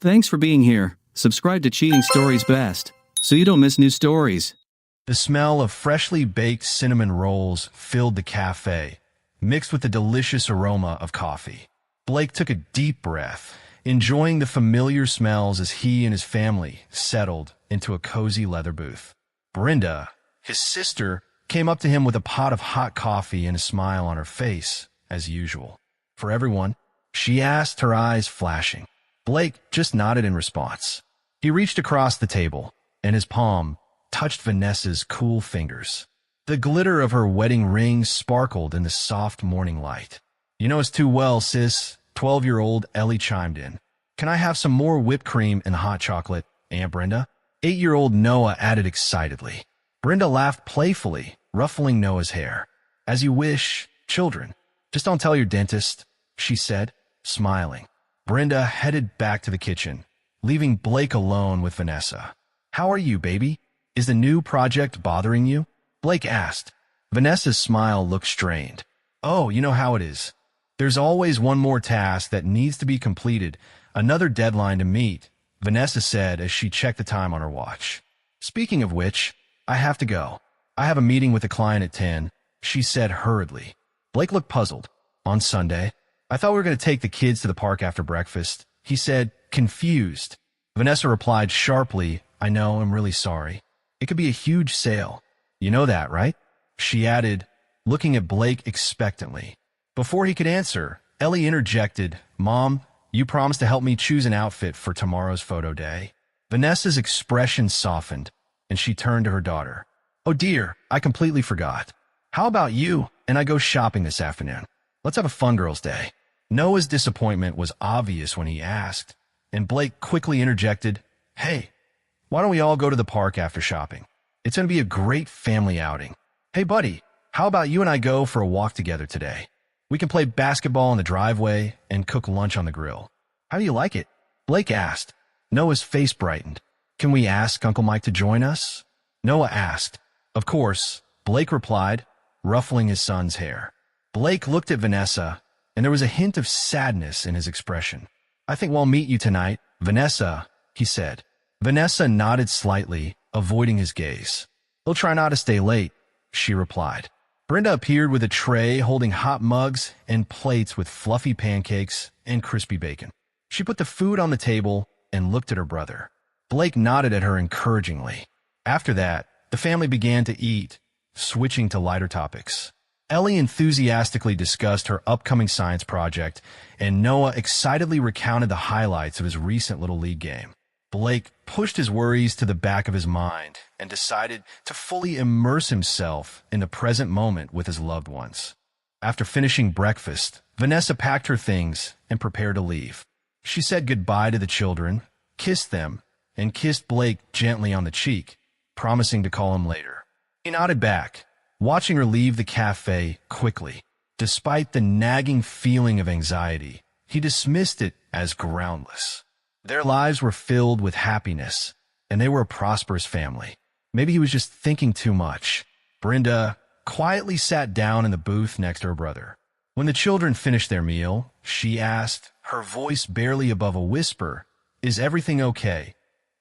Thanks for being here. Subscribe to Cheating Stories Best, so you don't miss new stories. The smell of freshly baked cinnamon rolls filled the cafe, mixed with the delicious aroma of coffee. Blake took a deep breath, enjoying the familiar smells as he and his family settled into a cozy leather booth. Brenda, his sister, came up to him with a pot of hot coffee and a smile on her face, as usual. For everyone, she asked, her eyes flashing. Blake just nodded in response. He reached across the table, and his palm touched Vanessa's cool fingers. The glitter of her wedding ring sparkled in the soft morning light. "You know us too well, sis," 12-year-old Ellie chimed in. "Can I have some more whipped cream and hot chocolate, Aunt Brenda?" 8-year-old Noah added excitedly. Brenda laughed playfully, ruffling Noah's hair. "As you wish, children. Just don't tell your dentist," she said, smiling. Brenda headed back to the kitchen, leaving Blake alone with Vanessa. "How are you, baby? Is the new project bothering you?" Blake asked. Vanessa's smile looked strained. "Oh, you know how it is. There's always one more task that needs to be completed, another deadline to meet," Vanessa said as she checked the time on her watch. "Speaking of which, I have to go. I have a meeting with a client at 10, she said hurriedly. Blake looked puzzled. "On Sunday? I thought we were going to take the kids to the park after breakfast," he said, confused. Vanessa replied sharply, "I know, I'm really sorry. It could be a huge sale. You know that, right?" she added, looking at Blake expectantly. Before he could answer, Ellie interjected, "Mom, you promised to help me choose an outfit for tomorrow's photo day." Vanessa's expression softened, and she turned to her daughter. "Oh dear, I completely forgot. How about you and I go shopping this afternoon? Let's have a fun girls' day." Noah's disappointment was obvious when he asked, and Blake quickly interjected, "Hey, why don't we all go to the park after shopping? It's going to be a great family outing. Hey buddy, how about you and I go for a walk together today? We can play basketball in the driveway and cook lunch on the grill. How do you like it?" Blake asked. Noah's face brightened. "Can we ask Uncle Mike to join us?" Noah asked. "Of course," Blake replied, ruffling his son's hair. Blake looked at Vanessa, and there was a hint of sadness in his expression. "I think we'll meet you tonight, Vanessa," he said. Vanessa nodded slightly, avoiding his gaze. "We'll try not to stay late," she replied. Brenda appeared with a tray holding hot mugs and plates with fluffy pancakes and crispy bacon. She put the food on the table and looked at her brother. Blake nodded at her encouragingly. After that, the family began to eat, switching to lighter topics. Ellie enthusiastically discussed her upcoming science project, and Noah excitedly recounted the highlights of his recent Little League game. Blake pushed his worries to the back of his mind and decided to fully immerse himself in the present moment with his loved ones. After finishing breakfast, Vanessa packed her things and prepared to leave. She said goodbye to the children, kissed them, and kissed Blake gently on the cheek, promising to call him later. He nodded back, watching her leave the cafe quickly. Despite the nagging feeling of anxiety, he dismissed it as groundless. Their lives were filled with happiness, and they were a prosperous family. Maybe he was just thinking too much. Brenda quietly sat down in the booth next to her brother. When the children finished their meal, she asked, her voice barely above a whisper, "Is everything okay,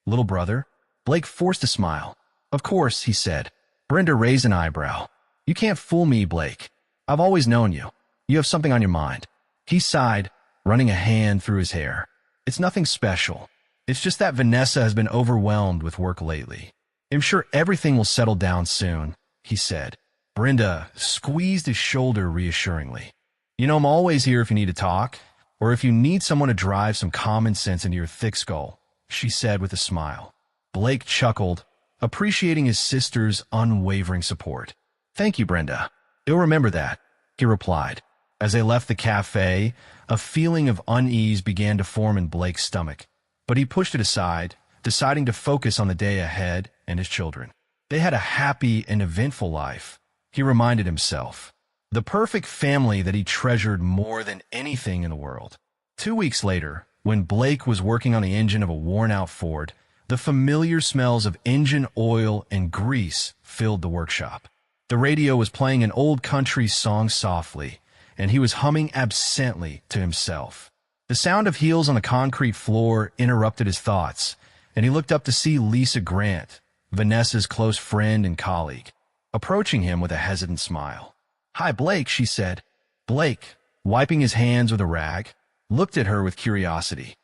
little brother?" Blake forced a smile. "Of course," he said. Brenda raised an eyebrow. "You can't fool me, Blake. I've always known you. You have something on your mind." He sighed, running a hand through his hair. "It's nothing special. It's just that Vanessa has been overwhelmed with work lately. I'm sure everything will settle down soon," he said. Brenda squeezed his shoulder reassuringly. "You know, I'm always here if you need to talk, or if you need someone to drive some common sense into your thick skull," she said with a smile. Blake chuckled, appreciating his sister's unwavering support. "Thank you, Brenda. You'll remember that," he replied. As they left the cafe, a feeling of unease began to form in Blake's stomach, but he pushed it aside, deciding to focus on the day ahead and his children. They had a happy and eventful life, he reminded himself. The perfect family that he treasured more than anything in the world. 2 weeks later, when Blake was working on the engine of a worn-out Ford, the familiar smells of engine oil and grease filled the workshop. The radio was playing an old country song softly, and he was humming absently to himself. The sound of heels on the concrete floor interrupted his thoughts, and he looked up to see Lisa Grant, Vanessa's close friend and colleague, approaching him with a hesitant smile. "Hi, Blake," she said. Blake, wiping his hands with a rag, looked at her with curiosity.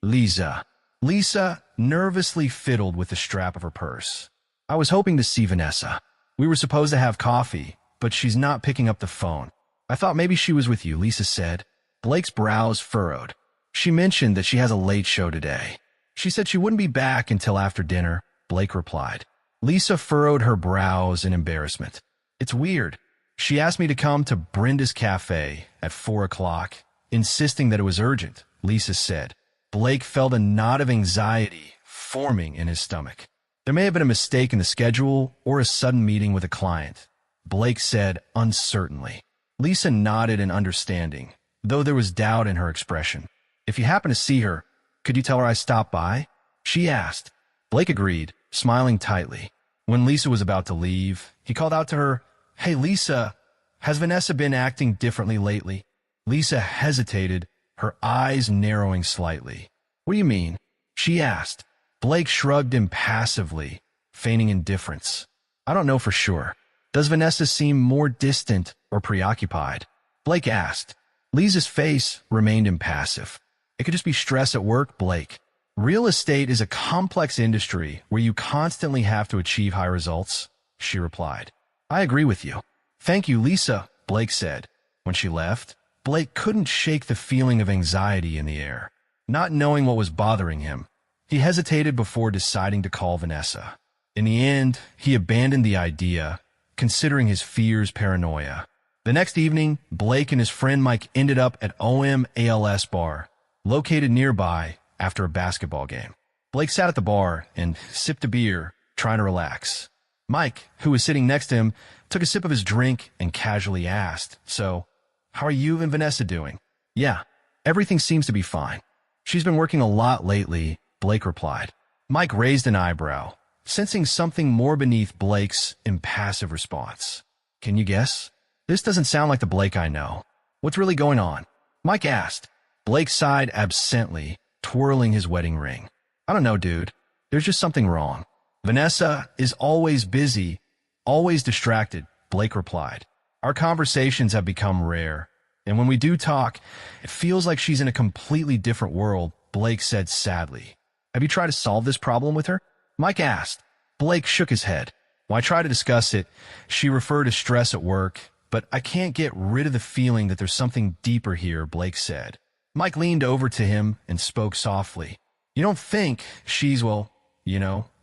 Lisa. Lisa nervously fiddled with the strap of her purse. "I was hoping to see Vanessa. We were supposed to have coffee, but she's not picking up the phone. I thought maybe she was with you," Lisa said. Blake's brows furrowed. "She mentioned that she has a late show today. She said she wouldn't be back until after dinner," Blake replied. Lisa furrowed her brows in embarrassment. "It's weird. She asked me to come to Brenda's Cafe at 4 o'clock, insisting that it was urgent," Lisa said. Blake felt a knot of anxiety forming in his stomach. There may have been a mistake in the schedule or a sudden meeting with a client, Blake said uncertainly. Lisa nodded in understanding, though there was doubt in her expression. "If you happen to see her, could you tell her I stopped by?" she asked. Blake agreed, smiling tightly. When Lisa was about to leave, he called out to her, "Hey, Lisa, has Vanessa been acting differently lately?" Lisa hesitated, her eyes narrowing slightly. "What do you mean?" she asked. Blake shrugged impassively, feigning indifference. "I don't know for sure. Does Vanessa seem more distant or preoccupied?" Blake asked. Lisa's face remained impassive. "It could just be stress at work, Blake. Real estate is a complex industry where you constantly have to achieve high results," she replied. "I agree with you." "Thank you, Lisa," Blake said. When she left, Blake couldn't shake the feeling of anxiety in the air. Not knowing what was bothering him, he hesitated before deciding to call Vanessa. In the end, he abandoned the idea, considering his fears paranoia. The next evening, Blake and his friend Mike ended up at OMALS bar, located nearby, after a basketball game. Blake sat at the bar and sipped a beer, trying to relax. Mike, who was sitting next to him, took a sip of his drink and casually asked, "So, how are you and Vanessa doing?" "Yeah, everything seems to be fine. She's been working a lot lately," Blake replied. Mike raised an eyebrow, sensing something more beneath Blake's impassive response. "Can you guess? This doesn't sound like the Blake I know. What's really going on?" Mike asked. Blake sighed absently, twirling his wedding ring. "I don't know, dude. There's just something wrong. Vanessa is always busy, always distracted," Blake replied. "Our conversations have become rare, and when we do talk, it feels like she's in a completely different world," Blake said sadly. "Have you tried to solve this problem with her?" Mike asked. Blake shook his head. "When I try to discuss it, she referred to stress at work, but I can't get rid of the feeling that there's something deeper here," Blake said. Mike leaned over to him and spoke softly. "You don't think she's, well,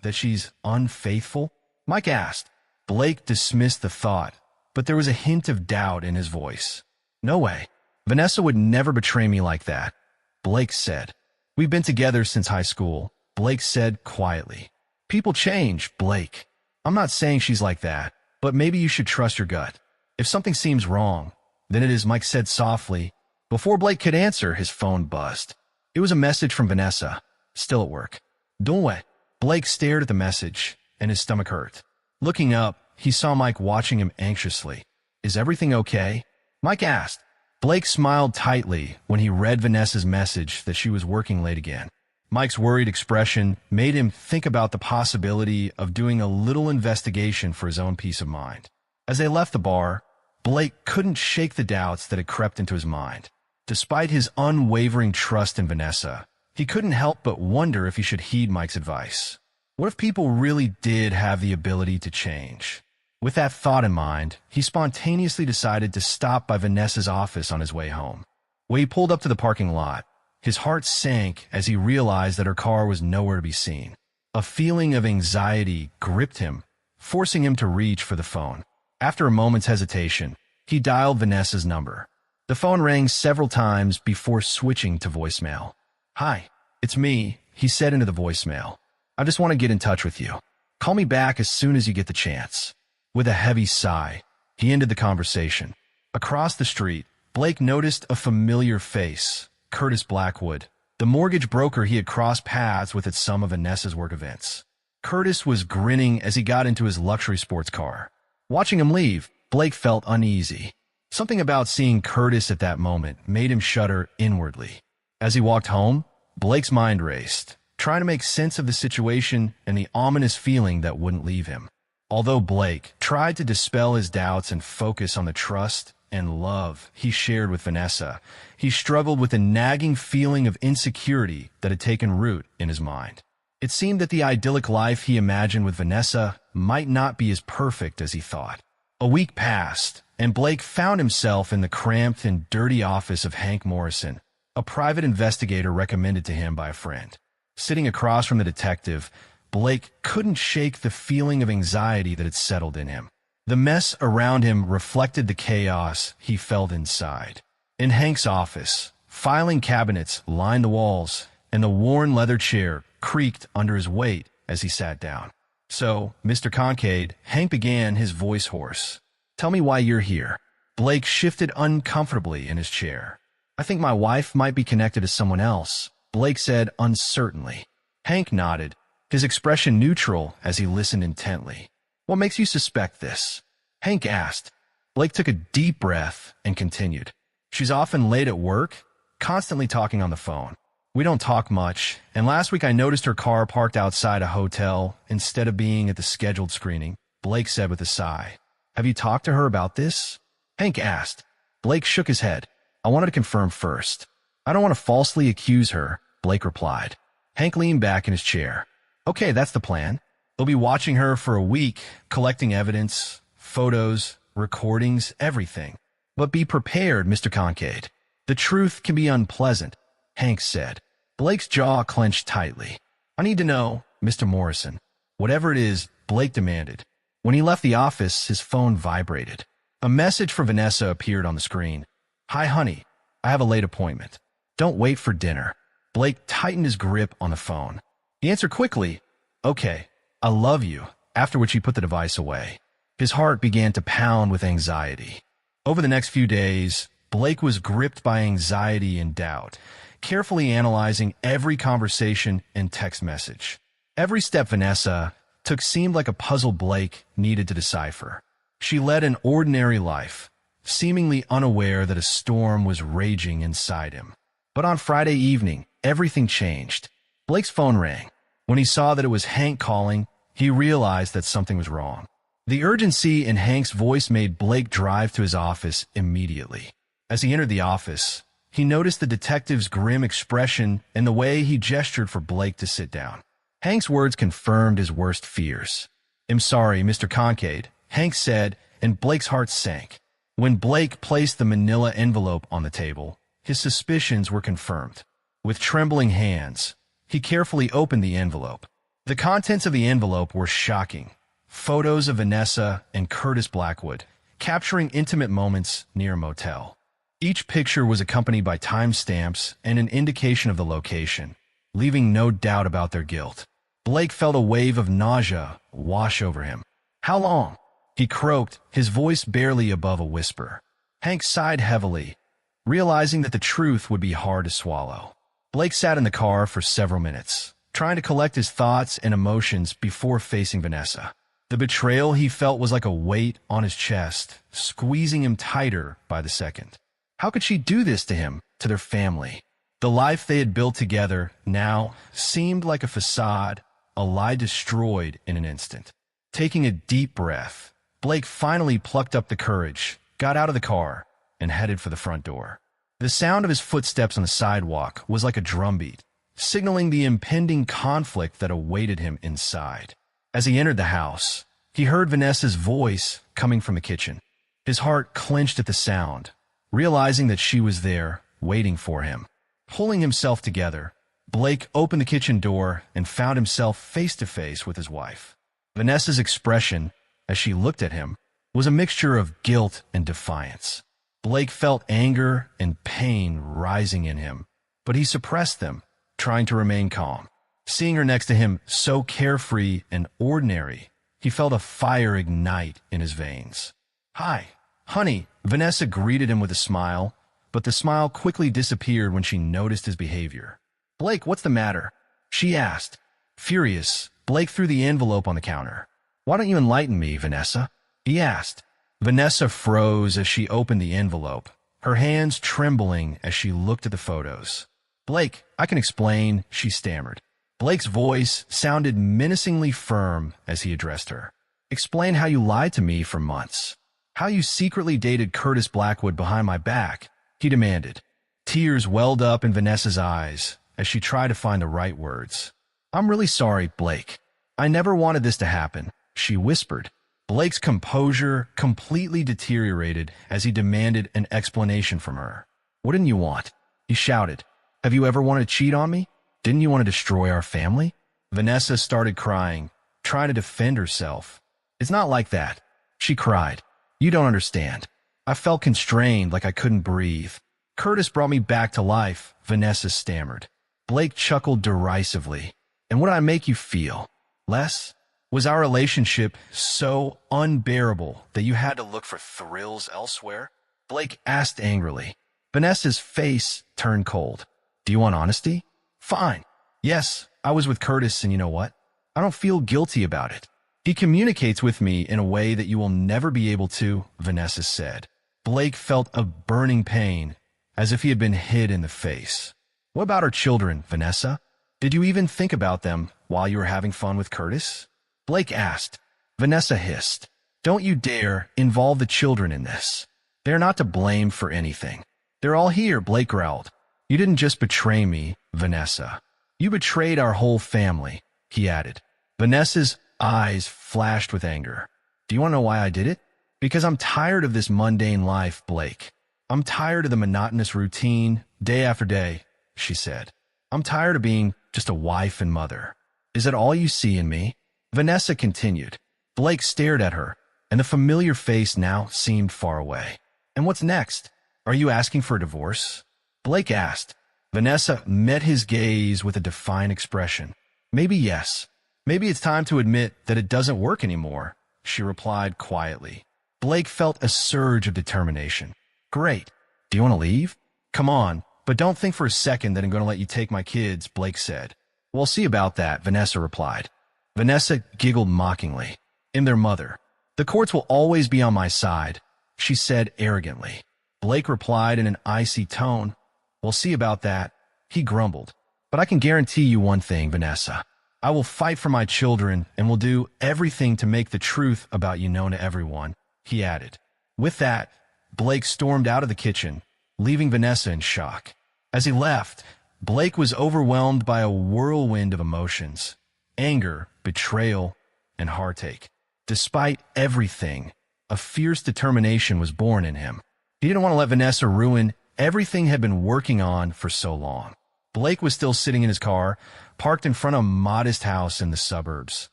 that she's unfaithful?" Mike asked. Blake dismissed the thought, but there was a hint of doubt in his voice. "No way. Vanessa would never betray me like that," Blake said. "We've been together since high school," Blake said quietly. "People change, Blake. I'm not saying she's like that, but maybe you should trust your gut. If something seems wrong, then it is," Mike said softly. Before Blake could answer, his phone buzzed. It was a message from Vanessa, still at work. "Don't." Blake stared at the message, and his stomach hurt. Looking up, he saw Mike watching him anxiously. "Is everything okay?" Mike asked. Blake smiled tightly when he read Vanessa's message that she was working late again. Mike's worried expression made him think about the possibility of doing a little investigation for his own peace of mind. As they left the bar, Blake couldn't shake the doubts that had crept into his mind. Despite his unwavering trust in Vanessa, he couldn't help but wonder if he should heed Mike's advice. What if people really did have the ability to change? With that thought in mind, he spontaneously decided to stop by Vanessa's office on his way home. When he pulled up to the parking lot, his heart sank as he realized that her car was nowhere to be seen. A feeling of anxiety gripped him, forcing him to reach for the phone. After a moment's hesitation, he dialed Vanessa's number. The phone rang several times before switching to voicemail. "Hi, it's me," he said into the voicemail. "I just want to get in touch with you. Call me back as soon as you get the chance." With a heavy sigh, he ended the conversation. Across the street, Blake noticed a familiar face, Curtis Blackwood, the mortgage broker he had crossed paths with at some of Vanessa's work events. Curtis was grinning as he got into his luxury sports car. Watching him leave, Blake felt uneasy. Something about seeing Curtis at that moment made him shudder inwardly. As he walked home, Blake's mind raced, trying to make sense of the situation and the ominous feeling that wouldn't leave him. Although Blake tried to dispel his doubts and focus on the trust and love he shared with Vanessa, he struggled with a nagging feeling of insecurity that had taken root in his mind. It seemed that the idyllic life he imagined with Vanessa might not be as perfect as he thought. A week passed, and Blake found himself in the cramped and dirty office of Hank Morrison, a private investigator recommended to him by a friend. Sitting across from the detective, Blake couldn't shake the feeling of anxiety that had settled in him. The mess around him reflected the chaos he felt inside. In Hank's office, filing cabinets lined the walls, and the worn leather chair creaked under his weight as he sat down. "So, Mr. Kincaid," Hank began, his voice hoarse. "Tell me why you're here." Blake shifted uncomfortably in his chair. "I think my wife might be connected to someone else," Blake said uncertainly. Hank nodded, his expression neutral as he listened intently. "What makes you suspect this?" Hank asked. Blake took a deep breath and continued. "She's often late at work, constantly talking on the phone. We don't talk much, and last week I noticed her car parked outside a hotel instead of being at the scheduled screening," Blake said with a sigh. "Have you talked to her about this?" Hank asked. Blake shook his head. "I wanted to confirm first." "I don't want to falsely accuse her," Blake replied. Hank leaned back in his chair. "Okay, that's the plan. They'll be watching her for a week, collecting evidence, photos, recordings, everything. But be prepared, Mr. Kincaid. The truth can be unpleasant," Hank said. Blake's jaw clenched tightly. "I need to know, Mr. Morrison." "Whatever it is," Blake demanded. When he left the office, his phone vibrated. A message from Vanessa appeared on the screen. "Hi, honey. I have a late appointment. Don't wait for dinner." Blake tightened his grip on the phone. He answered quickly, "Okay, I love you," after which he put the device away. His heart began to pound with anxiety. Over the next few days, Blake was gripped by anxiety and doubt, carefully analyzing every conversation and text message. Every step Vanessa took seemed like a puzzle Blake needed to decipher. She led an ordinary life, seemingly unaware that a storm was raging inside him. But on Friday evening, everything changed. Blake's phone rang. When he saw that it was Hank calling, he realized that something was wrong. The urgency in Hank's voice made Blake drive to his office immediately. As he entered the office, he noticed the detective's grim expression and the way he gestured for Blake to sit down. Hank's words confirmed his worst fears. "I'm sorry, Mr. Kincaid," Hank said, and Blake's heart sank. When Blake placed the manila envelope on the table, his suspicions were confirmed. With trembling hands, he carefully opened the envelope. The contents of the envelope were shocking. Photos of Vanessa and Curtis Blackwood, capturing intimate moments near a motel. Each picture was accompanied by timestamps and an indication of the location, leaving no doubt about their guilt. Blake felt a wave of nausea wash over him. "How long?" he croaked, his voice barely above a whisper. Hank sighed heavily, realizing that the truth would be hard to swallow. Blake sat in the car for several minutes, trying to collect his thoughts and emotions before facing Vanessa. The betrayal he felt was like a weight on his chest, squeezing him tighter by the second. How could she do this to him, to their family? The life they had built together now seemed like a facade, a lie destroyed in an instant. Taking a deep breath, Blake finally plucked up the courage, got out of the car, and headed for the front door. The sound of his footsteps on the sidewalk was like a drumbeat, signaling the impending conflict that awaited him inside. As he entered the house, he heard Vanessa's voice coming from the kitchen. His heart clenched at the sound, realizing that she was there, waiting for him. Pulling himself together, Blake opened the kitchen door and found himself face to face with his wife. Vanessa's expression, as she looked at him, was a mixture of guilt and defiance. Blake felt anger and pain rising in him, but he suppressed them, trying to remain calm. Seeing her next to him, so carefree and ordinary, he felt a fire ignite in his veins. "Hi, honey," Vanessa greeted him with a smile, but the smile quickly disappeared when she noticed his behavior. "Blake, what's the matter?" she asked. Furious, Blake threw the envelope on the counter. "Why don't you enlighten me, Vanessa?" he asked. Vanessa froze as she opened the envelope, her hands trembling as she looked at the photos. Blake, I can explain, she stammered. Blake's voice sounded menacingly firm as he addressed her. Explain how you lied to me for months. How you secretly dated Curtis Blackwood behind my back, he demanded. Tears welled up in Vanessa's eyes as she tried to find the right words. I'm really sorry, Blake. I never wanted this to happen, she whispered. Blake's composure completely deteriorated as he demanded an explanation from her. What didn't you want? He shouted. Have you ever wanted to cheat on me? Didn't you want to destroy our family? Vanessa started crying, trying to defend herself. It's not like that, she cried. You don't understand. I felt constrained like I couldn't breathe. Curtis brought me back to life, Vanessa stammered. Blake chuckled derisively. And what did I make you feel? Less? Was our relationship so unbearable that you had to look for thrills elsewhere? Blake asked angrily. Vanessa's face turned cold. Do you want honesty? Fine. Yes, I was with Curtis, and you know what? I don't feel guilty about it. He communicates with me in a way that you will never be able to, Vanessa said. Blake felt a burning pain, as if he had been hit in the face. What about our children, Vanessa? Did you even think about them while you were having fun with Curtis? Blake asked. Vanessa hissed. Don't you dare involve the children in this. They're not to blame for anything. They're all here, Blake growled. You didn't just betray me, Vanessa. You betrayed our whole family, he added. Vanessa's eyes flashed with anger. Do you want to know why I did it? Because I'm tired of this mundane life, Blake. I'm tired of the monotonous routine, day after day, she said. I'm tired of being just a wife and mother. Is that all you see in me? Vanessa continued. Blake stared at her, and the familiar face now seemed far away. And what's next? Are you asking for a divorce? Blake asked. Vanessa met his gaze with a defiant expression. Maybe yes. Maybe it's time to admit that it doesn't work anymore, she replied quietly. Blake felt a surge of determination. Great. Do you want to leave? Come on, but don't think for a second that I'm going to let you take my kids, Blake said. We'll see about that, Vanessa replied. Vanessa giggled mockingly. I'm their mother. The courts will always be on my side, she said arrogantly. Blake replied in an icy tone. We'll see about that, he grumbled. But I can guarantee you one thing, Vanessa. I will fight for my children and will do everything to make the truth about you known to everyone, he added. With that, Blake stormed out of the kitchen, leaving Vanessa in shock. As he left, Blake was overwhelmed by a whirlwind of emotions. Anger, betrayal, and heartache. Despite everything, a fierce determination was born in him. He didn't want to let Vanessa ruin everything had been working on for so long. Blake was still sitting in his car, parked in front of a modest house in the suburbs,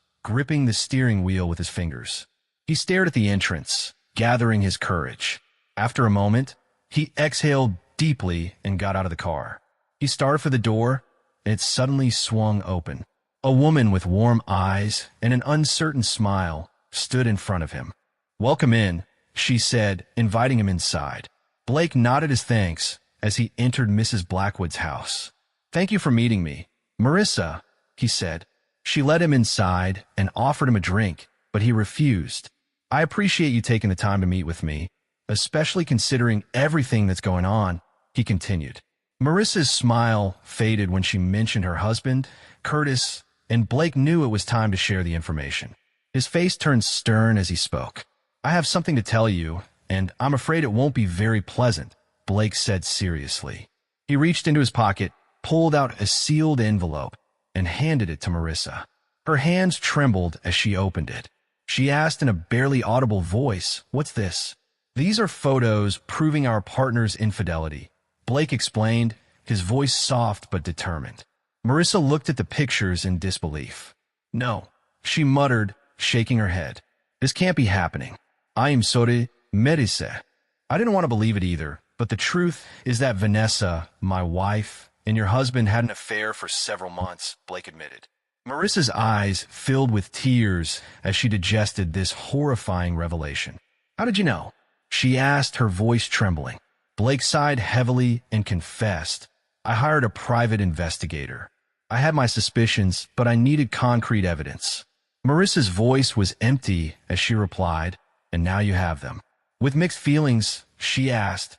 gripping the steering wheel with his fingers. He stared at the entrance, gathering his courage. After a moment, he exhaled deeply and got out of the car. He started for the door, and it suddenly swung open. A woman with warm eyes and an uncertain smile stood in front of him. Welcome in, she said, inviting him inside. Blake nodded his thanks as he entered Mrs. Blackwood's house. Thank you for meeting me. Marissa, he said. She led him inside and offered him a drink, but he refused. I appreciate you taking the time to meet with me, especially considering everything that's going on, he continued. Marissa's smile faded when she mentioned her husband, Curtis, and Blake knew it was time to share the information. His face turned stern as he spoke. I have something to tell you, and I'm afraid it won't be very pleasant, Blake said seriously. He reached into his pocket, pulled out a sealed envelope, and handed it to Marissa. Her hands trembled as she opened it. She asked in a barely audible voice, "What's this?" These are photos proving our partner's infidelity, Blake explained, his voice soft but determined. Marissa looked at the pictures in disbelief. No, she muttered, shaking her head. This can't be happening. I am sorry, Marissa. I didn't want to believe it either, but the truth is that Vanessa, my wife, and your husband had an affair for several months, Blake admitted. Marissa's eyes filled with tears as she digested this horrifying revelation. How did you know? She asked, her voice trembling. Blake sighed heavily and confessed. I hired a private investigator. I had my suspicions, but I needed concrete evidence. Marissa's voice was empty as she replied, and now you have them. With mixed feelings, she asked,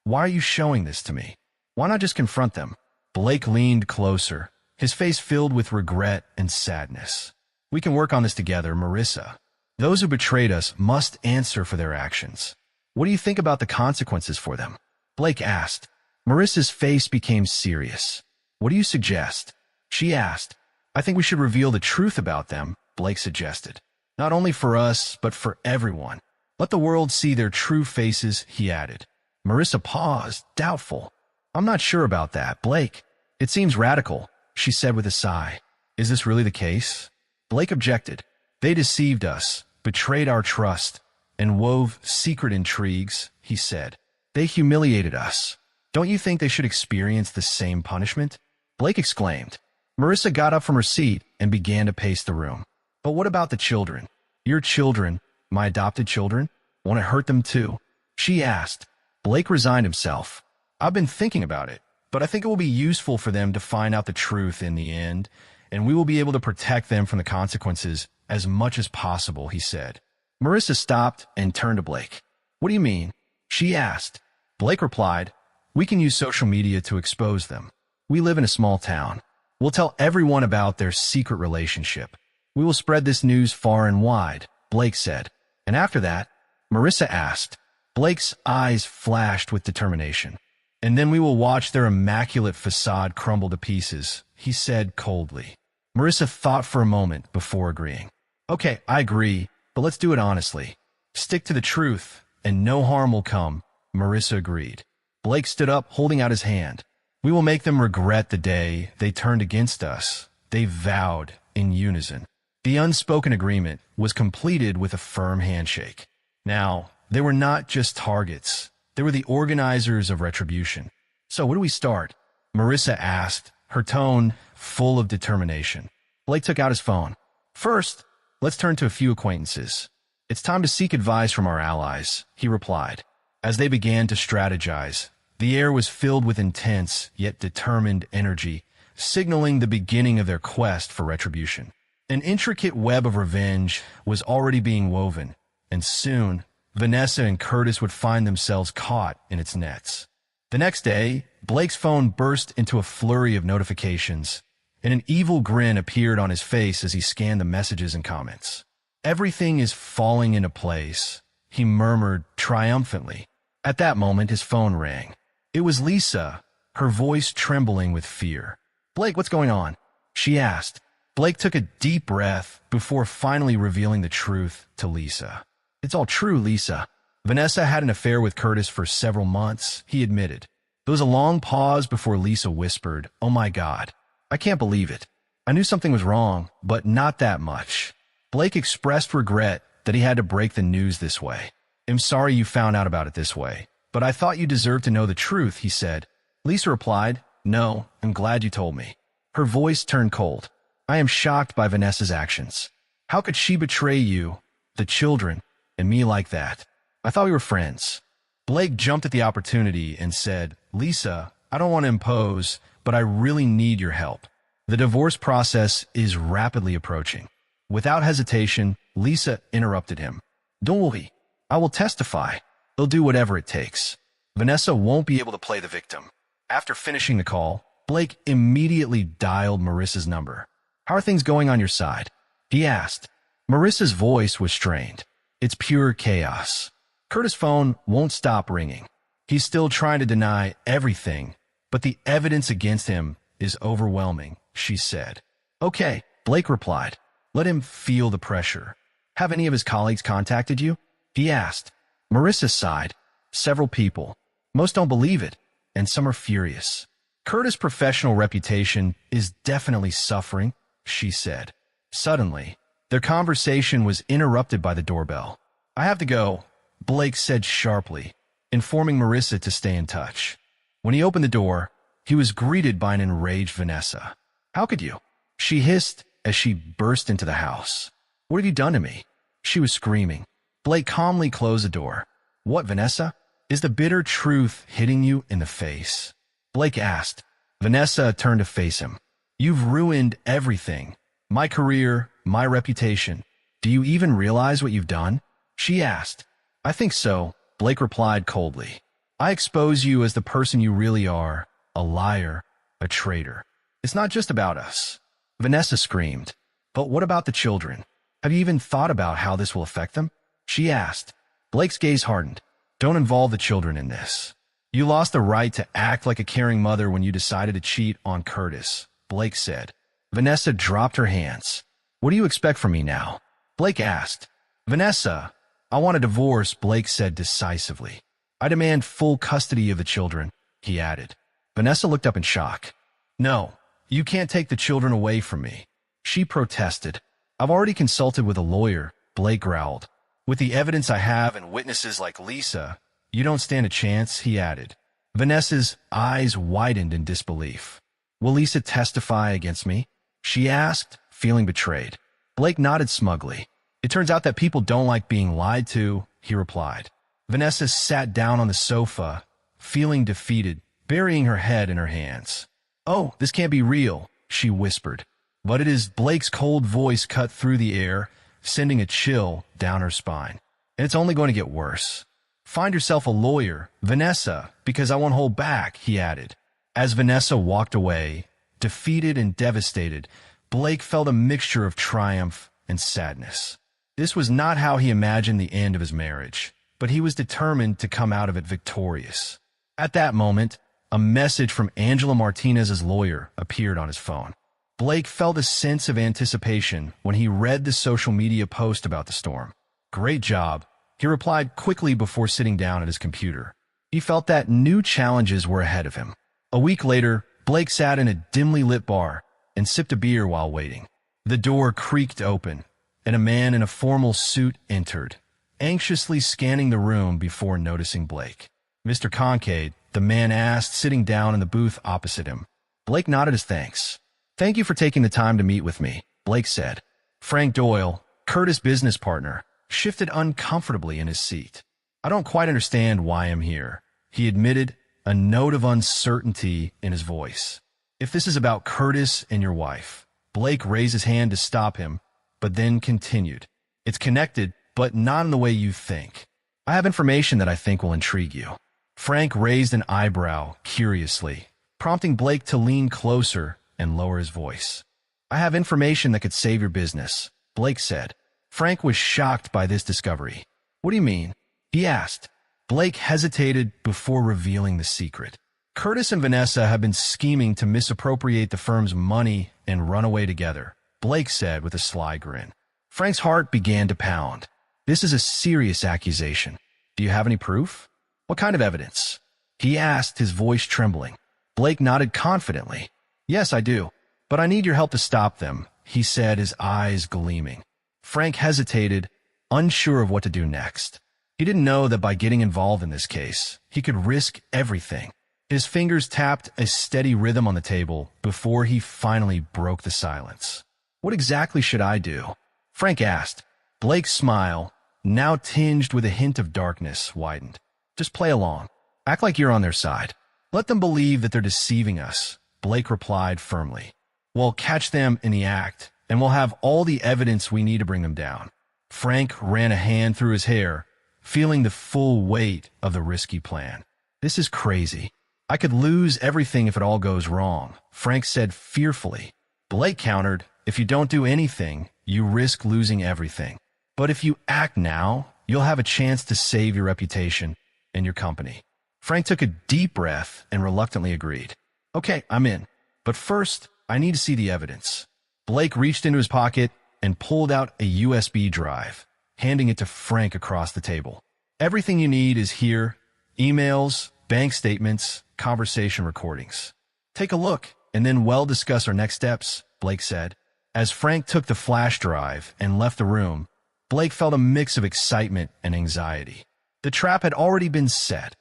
why are you showing this to me? Why not just confront them? Blake leaned closer, his face filled with regret and sadness. We can work on this together, Marissa. Those who betrayed us must answer for their actions. What do you think about the consequences for them? Blake asked. Marissa's face became serious. What do you suggest? She asked. I think we should reveal the truth about them, Blake suggested. Not only for us, but for everyone. Let the world see their true faces, he added. Marissa paused, doubtful. I'm not sure about that, Blake. It seems radical, she said with a sigh. Is this really the case? Blake objected. They deceived us, betrayed our trust, and wove secret intrigues, he said. They humiliated us. Don't you think they should experience the same punishment? Blake exclaimed. Marissa got up from her seat and began to pace the room. But what about the children? Your children, my adopted children, won't it hurt them too? She asked. Blake resigned himself. I've been thinking about it, but I think it will be useful for them to find out the truth in the end, and we will be able to protect them from the consequences as much as possible, he said. Marissa stopped and turned to Blake. What do you mean? She asked. Blake replied, we can use social media to expose them. We live in a small town. We'll tell everyone about their secret relationship. We will spread this news far and wide, Blake said. And after that, Marissa asked. Blake's eyes flashed with determination. And then we will watch their immaculate facade crumble to pieces, he said coldly. Marissa thought for a moment before agreeing. Okay, I agree, but let's do it honestly. Stick to the truth, and no harm will come, Marissa agreed. Blake stood up, holding out his hand. We will make them regret the day they turned against us, they vowed in unison. The unspoken agreement was completed with a firm handshake. Now, they were not just targets. They were the organizers of retribution. So where do we start? Marissa asked, her tone full of determination. Blake took out his phone. First, let's turn to a few acquaintances. It's time to seek advice from our allies, he replied. As they began to strategize, the air was filled with intense yet determined energy, signaling the beginning of their quest for retribution. An intricate web of revenge was already being woven, and soon, Vanessa and Curtis would find themselves caught in its nets. The next day, Blake's phone burst into a flurry of notifications, and an evil grin appeared on his face as he scanned the messages and comments. Everything is falling into place, he murmured triumphantly. At that moment, his phone rang. It was Lisa, her voice trembling with fear. Blake, what's going on? She asked. Blake took a deep breath before finally revealing the truth to Lisa. It's all true, Lisa. Vanessa had an affair with Curtis for several months, he admitted. There was a long pause before Lisa whispered, Oh my God, I can't believe it. I knew something was wrong, but not that much. Blake expressed regret that he had to break the news this way. I'm sorry you found out about it this way, but I thought you deserved to know the truth, he said. Lisa replied, No, I'm glad you told me. Her voice turned cold. I am shocked by Vanessa's actions. How could she betray you, the children, and me like that? I thought we were friends. Blake jumped at the opportunity and said, Lisa, I don't want to impose, but I really need your help. The divorce process is rapidly approaching. Without hesitation, Lisa interrupted him. Don't worry. I will testify. They'll do whatever it takes. Vanessa won't be able to play the victim. After finishing the call, Blake immediately dialed Marissa's number. How are things going on your side? He asked. Marissa's voice was strained. It's pure chaos. Curtis' phone won't stop ringing. He's still trying to deny everything, but the evidence against him is overwhelming, she said. Okay, Blake replied. Let him feel the pressure. Have any of his colleagues contacted you? He asked. Marissa sighed. Several people. Most don't believe it, and some are furious. Curtis' professional reputation is definitely suffering, she said. Suddenly, their conversation was interrupted by the doorbell. I have to go, Blake said sharply, informing Marissa to stay in touch. When he opened the door, he was greeted by an enraged Vanessa. How could you? She hissed as she burst into the house. What have you done to me? She was screaming. Blake calmly closed the door. What, Vanessa? Is the bitter truth hitting you in the face? Blake asked. Vanessa turned to face him. You've ruined everything. My career, my reputation. Do you even realize what you've done? She asked. I think so, Blake replied coldly. I expose you as the person you really are, a liar, a a traitor. It's not just about us. Vanessa screamed. But what about the children? Have you even thought about how this will affect them? She asked. Blake's gaze hardened. Don't involve the children in this. You lost the right to act like a caring mother when you decided to cheat on Curtis, Blake said. Vanessa dropped her hands. What do you expect from me now? Blake asked. Vanessa, I want a divorce, Blake said decisively. I demand full custody of the children, he added. Vanessa looked up in shock. No, you can't take the children away from me. She protested. I've already consulted with a lawyer, Blake growled. With the evidence I have and witnesses like Lisa, you don't stand a chance, he added. Vanessa's eyes widened in disbelief. Will Lisa testify against me? She asked, feeling betrayed. Blake nodded smugly. It turns out that people don't like being lied to, he replied. Vanessa sat down on the sofa, feeling defeated, burying her head in her hands. Oh, this can't be real, she whispered. But it is. Blake's cold voice cut through the air, sending a chill down her spine. And it's only going to get worse. Find yourself a lawyer, Vanessa, because I won't hold back, he added. As Vanessa walked away, defeated and devastated, Blake felt a mixture of triumph and sadness. This was not how he imagined the end of his marriage, but he was determined to come out of it victorious. At that moment, a message from Angela Martinez's lawyer appeared on his phone. Blake felt a sense of anticipation when he read the social media post about the storm. Great job, he replied quickly before sitting down at his computer. He felt that new challenges were ahead of him. A week later, Blake sat in a dimly lit bar and sipped a beer while waiting. The door creaked open, and a man in a formal suit entered, anxiously scanning the room before noticing Blake. Mr. Concade, the man asked, sitting down in the booth opposite him. Blake nodded his thanks. Thank you for taking the time to meet with me, Blake said. Frank Doyle, Curtis' business partner, shifted uncomfortably in his seat. I don't quite understand why I'm here, he admitted, a note of uncertainty in his voice. If this is about Curtis and your wife. Blake raised his hand to stop him, but then continued. It's connected, but not in the way you think. I have information that I think will intrigue you. Frank raised an eyebrow curiously, prompting Blake to lean closer and lower his voice. I have information that could save your business, Blake said. Frank was shocked by this discovery. What do you mean? He asked. Blake hesitated before revealing the secret. Curtis and Vanessa have been scheming to misappropriate the firm's money and run away together, Blake said with a sly grin. Frank's heart began to pound. This is a serious accusation. Do you have any proof? What kind of evidence? He asked, his voice trembling. Blake nodded confidently. Yes, I do. But I need your help to stop them, he said, his eyes gleaming. Frank hesitated, unsure of what to do next. He didn't know that by getting involved in this case, he could risk everything. His fingers tapped a steady rhythm on the table before he finally broke the silence. What exactly should I do? Frank asked. Blake's smile, now tinged with a hint of darkness, widened. Just play along. Act like you're on their side. Let them believe that they're deceiving us, Blake replied firmly. We'll catch them in the act, and we'll have all the evidence we need to bring them down. Frank ran a hand through his hair, feeling the full weight of the risky plan. This is crazy. I could lose everything if it all goes wrong, Frank said fearfully. Blake countered, if you don't do anything, you risk losing everything. But if you act now, you'll have a chance to save your reputation and your company. Frank took a deep breath and reluctantly agreed. Okay, I'm in. But first, I need to see the evidence. Blake reached into his pocket and pulled out a USB drive, handing it to Frank across the table. Everything you need is here. Emails, bank statements, conversation recordings. Take a look, and then we'll discuss our next steps, Blake said. As Frank took the flash drive and left the room, Blake felt a mix of excitement and anxiety. The trap had already been set.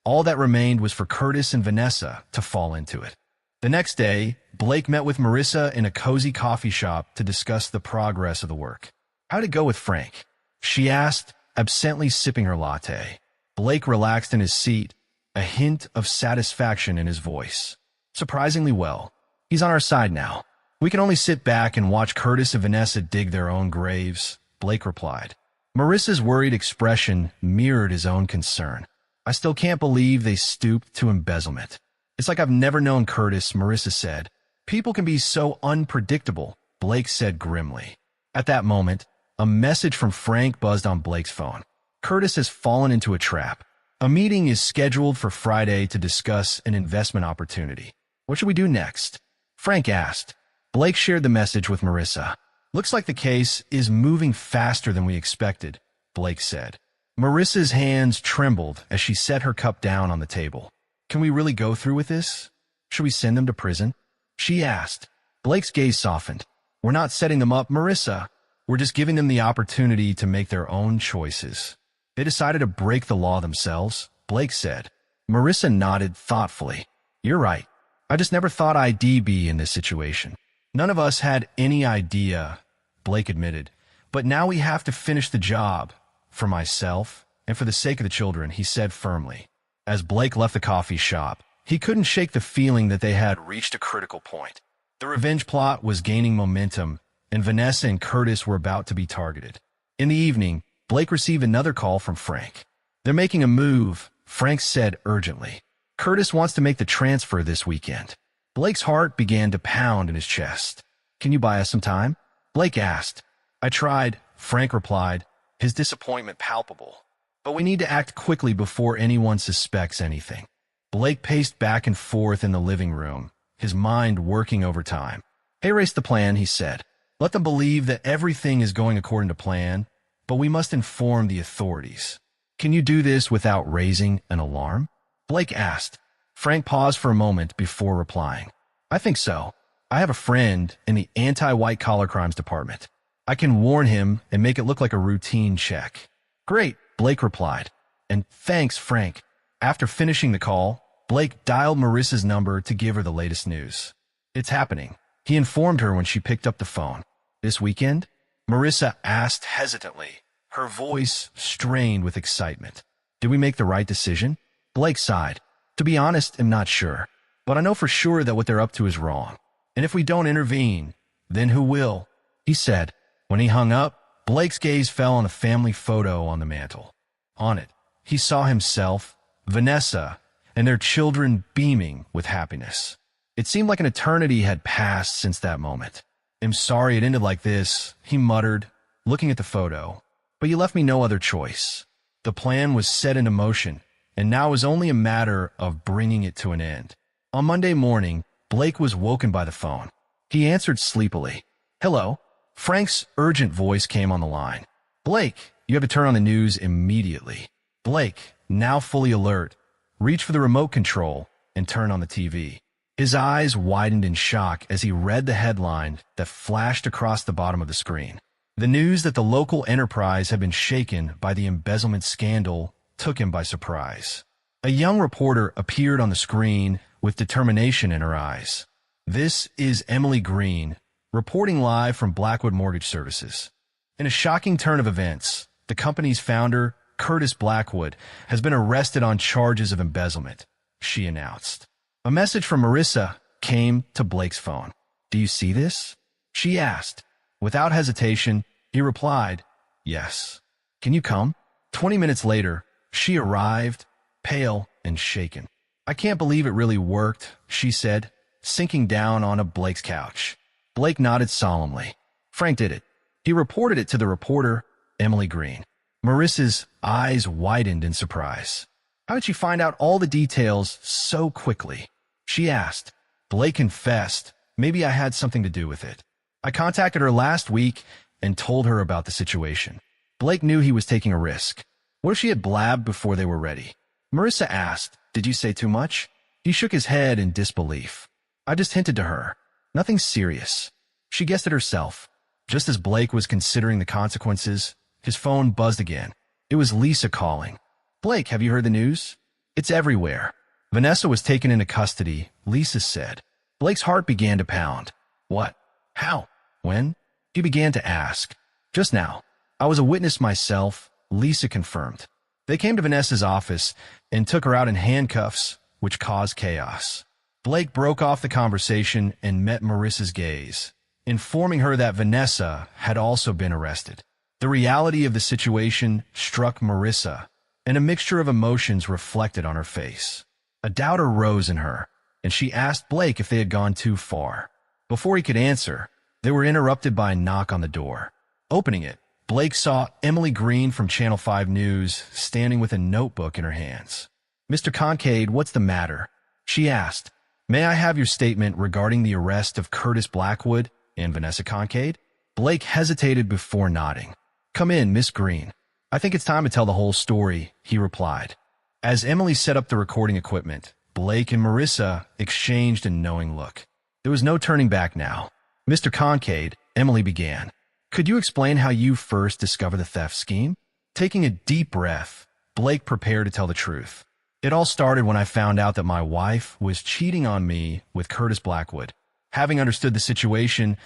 All that remained was for Curtis and Vanessa to fall into it. The next day, Blake met with Marissa in a cozy coffee shop to discuss the progress of the work. How'd it go with Frank? She asked, absently sipping her latte. Blake relaxed in his seat, a hint of satisfaction in his voice. Surprisingly well. He's on our side now. We can only sit back and watch Curtis and Vanessa dig their own graves, Blake replied. Marissa's worried expression mirrored his own concern. I still can't believe they stooped to embezzlement. It's like I've never known Curtis, Marissa said. People can be so unpredictable, Blake said grimly. At that moment, a message from Frank buzzed on Blake's phone. Curtis has fallen into a trap. A meeting is scheduled for Friday to discuss an investment opportunity. What should we do next? Frank asked. Blake shared the message with Marissa. Looks like the case is moving faster than we expected, Blake said. Marissa's hands trembled as she set her cup down on the table. Can we really go through with this? Should we send them to prison? She asked. Blake's gaze softened. We're not setting them up, Marissa. We're just giving them the opportunity to make their own choices. They decided to break the law themselves, Blake said. Marissa nodded thoughtfully. You're right. I just never thought I'd be in this situation. None of us had any idea, Blake admitted. But now we have to finish the job. For myself, and for the sake of the children, he said firmly. As Blake left the coffee shop, he couldn't shake the feeling that they had reached a critical point. The revenge plot was gaining momentum, and Vanessa and Curtis were about to be targeted. In the evening, Blake received another call from Frank. They're making a move, Frank said urgently. Curtis wants to make the transfer this weekend. Blake's heart began to pound in his chest. Can you buy us some time? Blake asked. I tried, Frank replied, his disappointment palpable. But we need to act quickly before anyone suspects anything. Blake paced back and forth in the living room, his mind working overtime. Erase the plan, he said. Let them believe that everything is going according to plan, but we must inform the authorities. Can you do this without raising an alarm? Blake asked. Frank paused for a moment before replying. I think so. I have a friend in the anti-white-collar crimes department. I can warn him and make it look like a routine check. Great, Blake replied. And thanks, Frank. After finishing the call, Blake dialed Marissa's number to give her the latest news. It's happening, he informed her when she picked up the phone. This weekend? Marissa asked hesitantly, her voice strained with excitement. Did we make the right decision? Blake sighed. To be honest, I'm not sure. But I know for sure that what they're up to is wrong. And if we don't intervene, then who will? He said. When he hung up, Blake's gaze fell on a family photo on the mantel. On it, he saw himself, Vanessa, and their children beaming with happiness. It seemed like an eternity had passed since that moment. I'm sorry it ended like this, he muttered, looking at the photo. But you left me no other choice. The plan was set into motion, and now it was only a matter of bringing it to an end. On Monday morning, Blake was woken by the phone. He answered sleepily. Hello? Frank's urgent voice came on the line. Blake, you have to turn on the news immediately. Blake, now fully alert, reached for the remote control and turned on the TV. His eyes widened in shock as he read the headline that flashed across the bottom of the screen. The news that the local enterprise had been shaken by the embezzlement scandal took him by surprise. A young reporter appeared on the screen with determination in her eyes. This is Emily Green, reporting live from Blackwood Mortgage Services. In a shocking turn of events, the company's founder, Curtis Blackwood, has been arrested on charges of embezzlement, she announced. A message from Marissa came to Blake's phone. Do you see this? She asked. Without hesitation, he replied, yes. Can you come? 20 minutes later, she arrived, pale and shaken. I can't believe it really worked, she said, sinking down on Blake's couch. Blake nodded solemnly. Frank did it. He reported it to the reporter, Emily Green. Marissa's eyes widened in surprise. How did she find out all the details so quickly? She asked. Blake confessed, maybe I had something to do with it. I contacted her last week and told her about the situation. Blake knew he was taking a risk. What if she had blabbed before they were ready? Marissa asked, did you say too much? He shook his head in disbelief. I just hinted to her. Nothing serious. She guessed it herself. Just as Blake was considering the consequences, his phone buzzed again. It was Lisa calling. Blake, have you heard the news? It's everywhere. Vanessa was taken into custody, Lisa said. Blake's heart began to pound. What? How? When? He began to ask. Just now. I was a witness myself, Lisa confirmed. They came to Vanessa's office and took her out in handcuffs, which caused chaos. Blake broke off the conversation and met Marissa's gaze, informing her that Vanessa had also been arrested. The reality of the situation struck Marissa, and a mixture of emotions reflected on her face. A doubt arose in her. and she asked Blake if they had gone too far. Before he could answer, they were interrupted by a knock on the door. Opening it, Blake saw Emily Green from Channel 5 News standing with a notebook in her hands. "Mr. Kincaid, what's the matter?" she asked. "May I have your statement regarding the arrest of Curtis Blackwood and Vanessa Kincaid?" Blake hesitated before nodding. "Come in, Miss Green. I think it's time to tell the whole story," he replied. As Emily set up the recording equipment, Blake and Marissa exchanged a knowing look. There was no turning back now. "Mr. Kincaid," Emily began, "could you explain how you first discovered the theft scheme?" Taking a deep breath, Blake prepared to tell the truth. "It all started when I found out that my wife was cheating on me with Curtis Blackwood. Having understood the situation,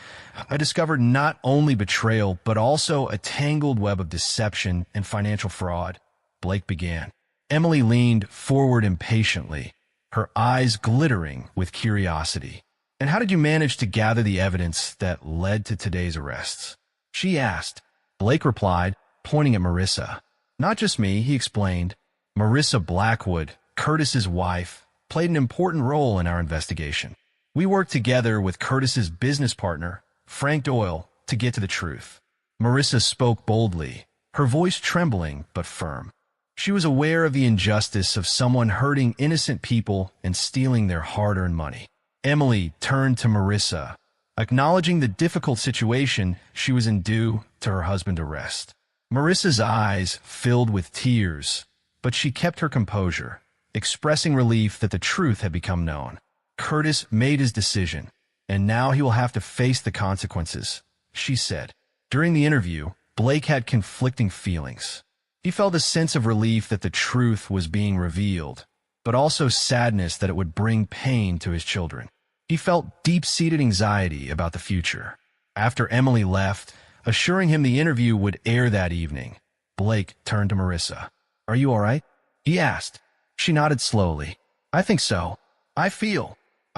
I discovered not only betrayal, but also a tangled web of deception and financial fraud," Blake began. Emily leaned forward impatiently, her eyes glittering with curiosity. "And how did you manage to gather the evidence that led to today's arrests?" she asked. Blake replied, pointing at Marissa. "Not just me," he explained. "Marissa Blackwood, Curtis's wife, played an important role in our investigation. We worked together with Curtis's business partner, Frank Doyle, to get to the truth." Marissa spoke boldly, her voice trembling but firm. She was aware of the injustice of someone hurting innocent people and stealing their hard-earned money. Emily turned to Marissa, acknowledging the difficult situation she was in due to her husband's arrest. Marissa's eyes filled with tears, but she kept her composure, expressing relief that the truth had become known. "Curtis made his decision, and now he will have to face the consequences," she said. During the interview, Blake had conflicting feelings. He felt a sense of relief that the truth was being revealed, but also sadness that it would bring pain to his children. He felt deep-seated anxiety about the future. After Emily left, assuring him the interview would air that evening, Blake turned to Marissa. "Are you all right?" he asked. She nodded slowly. "I think so. I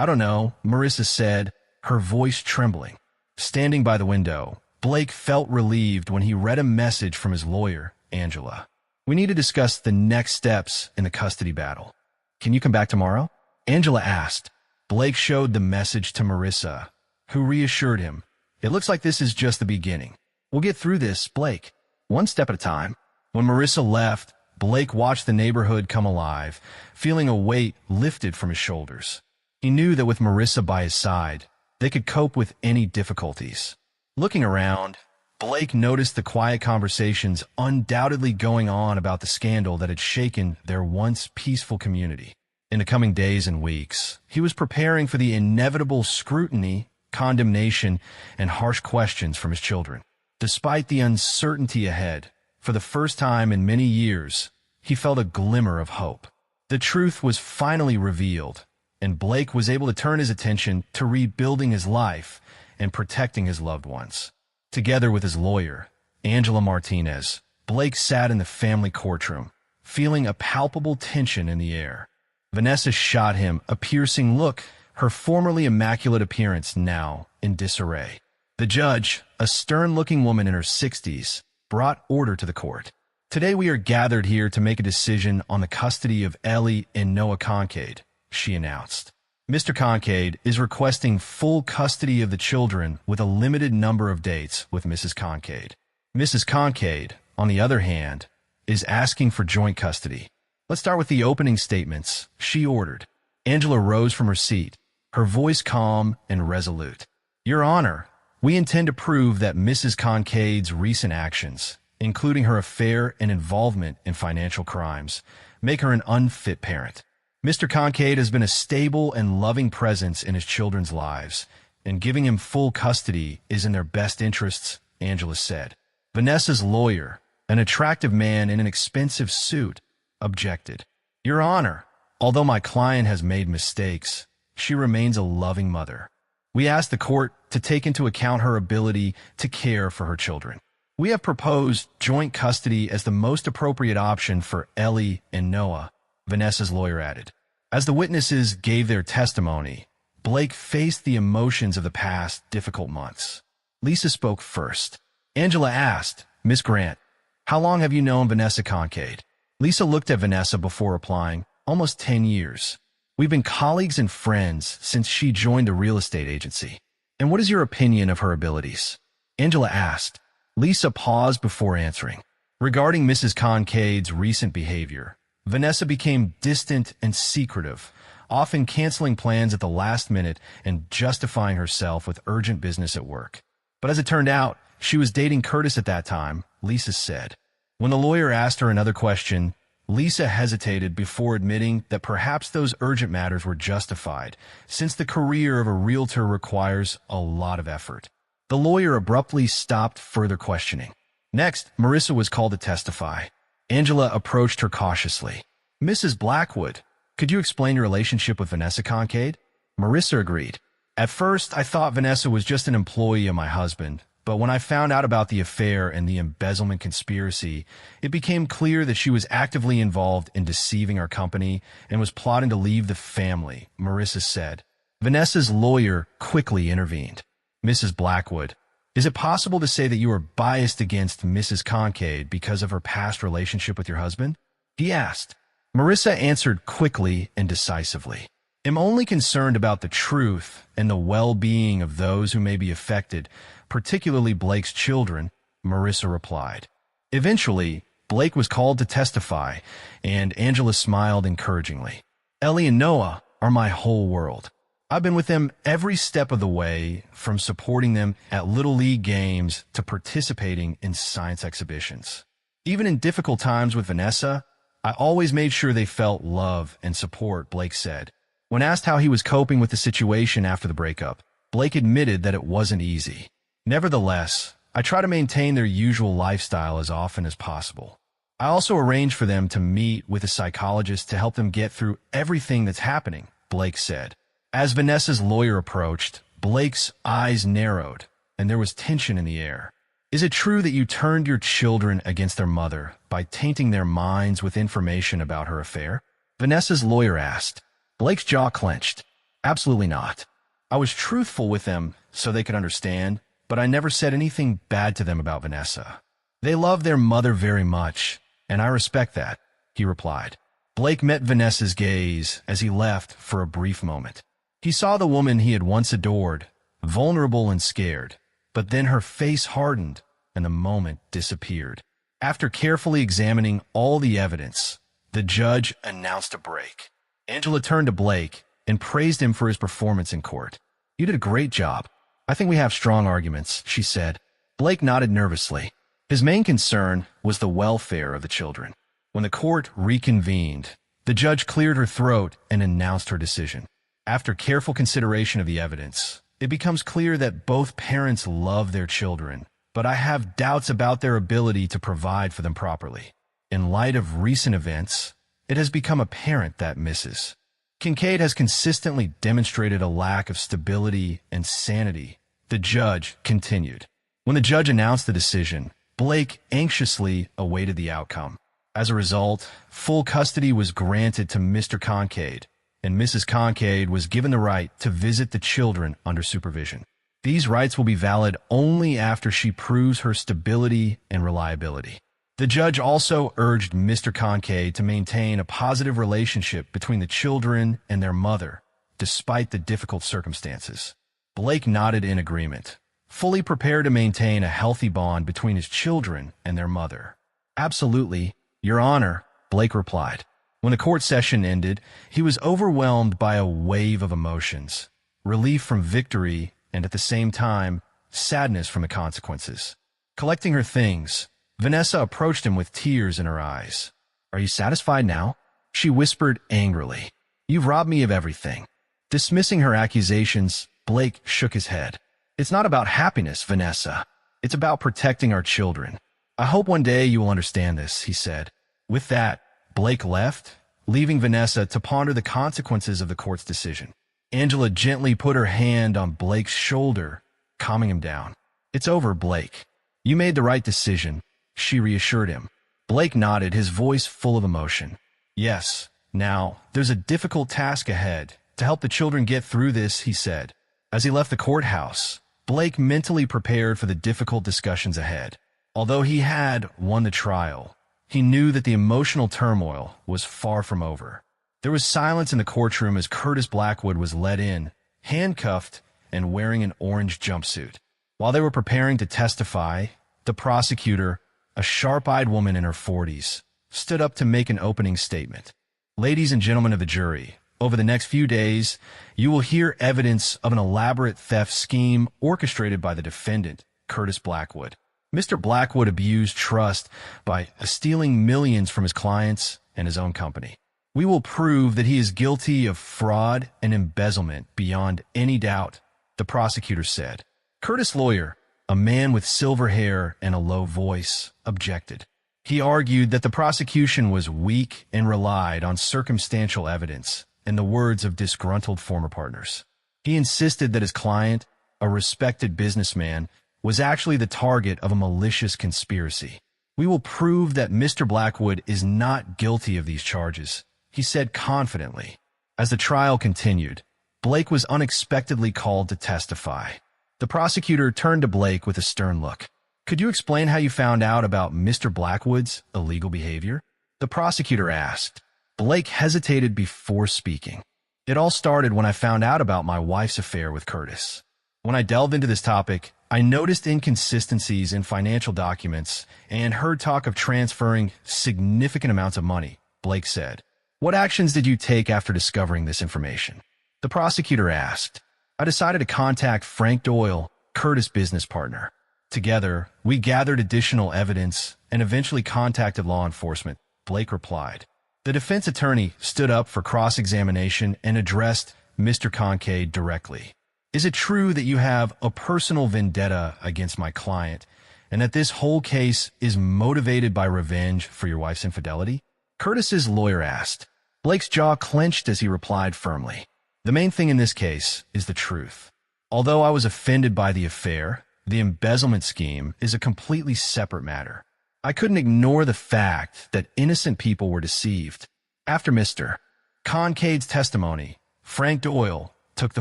don't know," Marissa said, her voice trembling. Standing by the window, Blake felt relieved when he read a message from his lawyer, Angela. "We need to discuss the next steps in the custody battle. Can you come back tomorrow?" Angela asked. Blake showed the message to Marissa, who reassured him. "It looks like this is just the beginning. We'll get through this, Blake, one step at a time." When Marissa left, Blake watched the neighborhood come alive, feeling a weight lifted from his shoulders. He knew that with Marissa by his side, they could cope with any difficulties. Looking around, Blake noticed the quiet conversations undoubtedly going on about the scandal that had shaken their once peaceful community. In the coming days and weeks, he was preparing for the inevitable scrutiny, condemnation, and harsh questions from his children. Despite the uncertainty ahead, for the first time in many years, he felt a glimmer of hope. The truth was finally revealed, and Blake was able to turn his attention to rebuilding his life and protecting his loved ones. Together with his lawyer, Angela Martinez, Blake sat in the family courtroom, feeling a palpable tension in the air. Vanessa shot him a piercing look, her formerly immaculate appearance now in disarray. The judge, a stern-looking woman in her 60s, brought order to the court. "Today we are gathered here to make a decision on the custody of Ellie and Noah Kincaid," she announced. "Mr. Kincaid is requesting full custody of the children with a limited number of dates with Mrs. Kincaid. Mrs. Kincaid, on the other hand, is asking for joint custody. Let's start with the opening statements," she ordered. Angela rose from her seat, her voice calm and resolute. "Your Honor, we intend to prove that Mrs. Kincaid's recent actions, including her affair and involvement in financial crimes, make her an unfit parent. Mr. Kincaid has been a stable and loving presence in his children's lives, and giving him full custody is in their best interests," Angela said. Vanessa's lawyer, an attractive man in an expensive suit, objected. "Your Honor, although my client has made mistakes, she remains a loving mother. We ask the court to take into account her ability to care for her children. We have proposed joint custody as the most appropriate option for Ellie and Noah," Vanessa's lawyer added. As the witnesses gave their testimony, Blake faced the emotions of the past difficult months. Lisa spoke first. Angela asked, "Miss Grant, how long have you known Vanessa Kincaid?" Lisa looked at Vanessa before replying, "Almost 10 years. We've been colleagues and friends since she joined a real estate agency. And what is your opinion of her abilities? Angela asked. Lisa paused before answering. Regarding Mrs. Concade's recent behavior, Vanessa became distant and secretive, often canceling plans at the last minute and justifying herself with urgent business at work. But as it turned out, she was dating Curtis at that time, Lisa said. When the lawyer asked her another question, Lisa hesitated before admitting that perhaps those urgent matters were justified, since the career of a realtor requires a lot of effort. The lawyer abruptly stopped further questioning. Next, Marissa was called to testify. Angela approached her cautiously. Mrs. Blackwood, could you explain your relationship with Vanessa Concade? Marissa agreed. At first, I thought Vanessa was just an employee of my husband, but when I found out about the affair and the embezzlement conspiracy, it became clear that she was actively involved in deceiving our company and was plotting to leave the family, Marissa said. Vanessa's lawyer quickly intervened. Mrs. Blackwood, is it possible to say that you are biased against Mrs. Concade because of her past relationship with your husband? He asked. Marissa answered quickly and decisively. I'm only concerned about the truth and the well-being of those who may be affected, particularly Blake's children, Marissa replied. Eventually, Blake was called to testify, and Angela smiled encouragingly. Ellie and Noah are my whole world. I've been with them every step of the way, from supporting them at Little League games to participating in science exhibitions. Even in difficult times with Vanessa, I always made sure they felt love and support, Blake said. When asked how he was coping with the situation after the breakup, Blake admitted that it wasn't easy. Nevertheless, I try to maintain their usual lifestyle as often as possible. I also arrange for them to meet with a psychologist to help them get through everything that's happening, Blake said. As Vanessa's lawyer approached, Blake's eyes narrowed, and there was tension in the air. Is it true that you turned your children against their mother by tainting their minds with information about her affair? Vanessa's lawyer asked. Blake's jaw clenched. Absolutely not. I was truthful with them so they could understand, but I never said anything bad to them about Vanessa. They love their mother very much, and I respect that, he replied. Blake met Vanessa's gaze as he left for a brief moment. He saw the woman he had once adored, vulnerable and scared, but then her face hardened and the moment disappeared. After carefully examining all the evidence, the judge announced a break. Angela turned to Blake and praised him for his performance in court. You did a great job. I think we have strong arguments, she said. Blake nodded nervously. His main concern was the welfare of the children. When the court reconvened, the judge cleared her throat and announced her decision. After careful consideration of the evidence, it becomes clear that both parents love their children, but I have doubts about their ability to provide for them properly. In light of recent events, it has become apparent that Mrs. Kincaid has consistently demonstrated a lack of stability and sanity, the judge continued. When the judge announced the decision, Blake anxiously awaited the outcome. As a result, full custody was granted to Mr. Concade, and Mrs. Concade was given the right to visit the children under supervision. These rights will be valid only after she proves her stability and reliability. The judge also urged Mr. Concade to maintain a positive relationship between the children and their mother, despite the difficult circumstances. Blake nodded in agreement, fully prepared to maintain a healthy bond between his children and their mother. Absolutely, Your Honor, Blake replied. When the court session ended, he was overwhelmed by a wave of emotions, relief from victory and at the same time, sadness from the consequences. Collecting her things, Vanessa approached him with tears in her eyes. Are you satisfied now? She whispered angrily. You've robbed me of everything. Dismissing her accusations, Blake shook his head. It's not about happiness, Vanessa. It's about protecting our children. I hope one day you will understand this, he said. With that, Blake left, leaving Vanessa to ponder the consequences of the court's decision. Angela gently put her hand on Blake's shoulder, calming him down. It's over, Blake. You made the right decision, she reassured him. Blake nodded, his voice full of emotion. Yes, now, there's a difficult task ahead. To help the children get through this, he said. As he left the courthouse, Blake mentally prepared for the difficult discussions ahead. Although he had won the trial, he knew that the emotional turmoil was far from over. There was silence in the courtroom as Curtis Blackwood was led in, handcuffed and wearing an orange jumpsuit. While they were preparing to testify, the prosecutor, a sharp-eyed woman in her 40s, stood up to make an opening statement. Ladies and gentlemen of the jury, over the next few days, you will hear evidence of an elaborate theft scheme orchestrated by the defendant, Curtis Blackwood. Mr. Blackwood abused trust by stealing millions from his clients and his own company. We will prove that he is guilty of fraud and embezzlement beyond any doubt, the prosecutor said. Curtis' lawyer, a man with silver hair and a low voice, objected. He argued that the prosecution was weak and relied on circumstantial evidence and the words of disgruntled former partners. He insisted that his client, a respected businessman, was actually the target of a malicious conspiracy. We will prove that Mr. Blackwood is not guilty of these charges, he said confidently. As the trial continued, Blake was unexpectedly called to testify. The prosecutor turned to Blake with a stern look. Could you explain how you found out about Mr. Blackwood's illegal behavior? The prosecutor asked. Blake hesitated before speaking. It all started when I found out about my wife's affair with Curtis. When I delved into this topic, I noticed inconsistencies in financial documents and heard talk of transferring significant amounts of money, Blake said. What actions did you take after discovering this information? The prosecutor asked. I decided to contact Frank Doyle, Curtis' business partner. Together, we gathered additional evidence and eventually contacted law enforcement, Blake replied. The defense attorney stood up for cross-examination and addressed Mr. Kincaid directly. Is it true that you have a personal vendetta against my client and that this whole case is motivated by revenge for your wife's infidelity? Curtis's lawyer asked. Blake's jaw clenched as he replied firmly. The main thing in this case is the truth. Although I was offended by the affair, the embezzlement scheme is a completely separate matter. I couldn't ignore the fact that innocent people were deceived. After Mr. Kincaid's testimony, Frank Doyle took the